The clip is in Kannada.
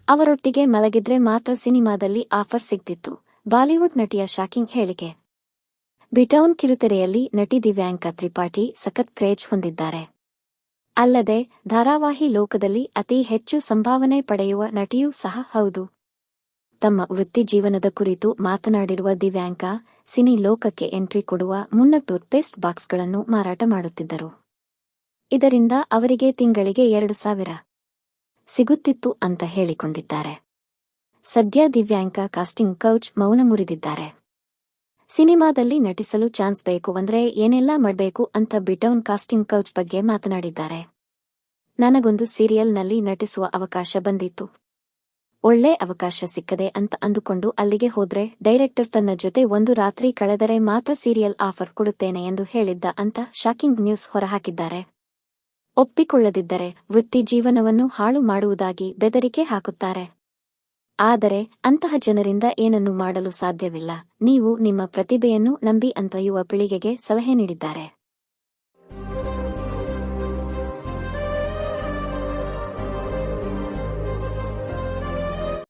ಅವರೊಟ್ಟಿಗೆ ಮಲಗಿದ್ರೆ ಮಾತ್ರ ಸಿನಿಮಾದಲ್ಲಿ ಆಫರ್ ಸಿಗ್ತಿತ್ತು. ಬಾಲಿವುಡ್ ನಟಿಯ ಶಾಕಿಂಗ್ ಹೇಳಿಕೆ. ಬಿಟೌನ್ ಕಿರುತೆರೆಯಲ್ಲಿ ನಟಿ ದಿವ್ಯಾಂಕ ತ್ರಿಪಾಠಿ ಸಖತ್ ಕ್ರೇಜ್ ಹೊಂದಿದ್ದಾರೆ. ಅಲ್ಲದೆ ಧಾರಾವಾಹಿ ಲೋಕದಲ್ಲಿ ಅತಿ ಹೆಚ್ಚು ಸಂಭಾವನೆ ಪಡೆಯುವ ನಟಿಯೂ ಸಹ ಹೌದು. ತಮ್ಮ ವೃತ್ತಿ ಜೀವನದ ಕುರಿತು ಮಾತನಾಡಿರುವ ದಿವ್ಯಾಂಕ, ಸಿನಿ ಲೋಕಕ್ಕೆ ಎಂಟ್ರಿ ಕೊಡುವ ಮುನ್ನ ಟೂತ್ಪೇಸ್ಟ್ ಬಾಕ್ಸ್ಗಳನ್ನು ಮಾರಾಟ ಮಾಡುತ್ತಿದ್ದರು. ಇದರಿಂದ ಅವರಿಗೆ ತಿಂಗಳಿಗೆ 2,000 ಸಿಗುತ್ತಿತ್ತು ಅಂತ ಹೇಳಿಕೊಂಡಿದ್ದಾರೆ. ಸದ್ಯ ದಿವ್ಯಾಂಕ ಕಾಸ್ಟಿಂಗ್ ಕೌಚ್ ಮೌನ ಮುರಿದಿದ್ದಾರೆ. ಸಿನಿಮಾದಲ್ಲಿ ನಟಿಸಲು ಚಾನ್ಸ್ ಬೇಕು ಅಂದ್ರೆ ಏನೆಲ್ಲ ಮಾಡ್ಬೇಕು ಅಂತ ಬಿಟೌನ್ ಕಾಸ್ಟಿಂಗ್ ಕೌಚ್ ಬಗ್ಗೆ ಮಾತನಾಡಿದ್ದಾರೆ. ನನಗೊಂದು ಸೀರಿಯಲ್ನಲ್ಲಿ ನಟಿಸುವ ಅವಕಾಶ ಬಂದಿತ್ತು. ಒಳ್ಳೆ ಅವಕಾಶ ಸಿಕ್ಕದೆ ಅಂತ ಅಂದುಕೊಂಡು ಅಲ್ಲಿಗೆ ಹೋದ್ರೆ ಡೈರೆಕ್ಟರ್ ತನ್ನ ಜೊತೆ ಒಂದು ರಾತ್ರಿ ಕಳೆದರೆ ಮಾತ್ರ ಸೀರಿಯಲ್ ಆಫರ್ ಕೊಡುತ್ತೇನೆ ಎಂದು ಹೇಳಿದ್ದ ಅಂತ ಶಾಕಿಂಗ್ ನ್ಯೂಸ್ ಹೊರಹಾಕಿದ್ದಾರೆ. ಒಪ್ಪಿಕೊಳ್ಳದಿದ್ದರೆ ವೃತ್ತಿ ಜೀವನವನ್ನು ಹಾಳು ಮಾಡುವುದಾಗಿ ಬೆದರಿಕೆ ಹಾಕುತ್ತಾರೆ. ಆದರೆ ಅಂತಹ ಜನರಿಂದ ಏನನ್ನೂ ಮಾಡಲು ಸಾಧ್ಯವಿಲ್ಲ. ನೀವು ನಿಮ್ಮ ಪ್ರತಿಭೆಯನ್ನು ನಂಬಿ ಅಂತ ಯುವ ಪೀಳಿಗೆಗೆ ಸಲಹೆ ನೀಡಿದ್ದಾರೆ.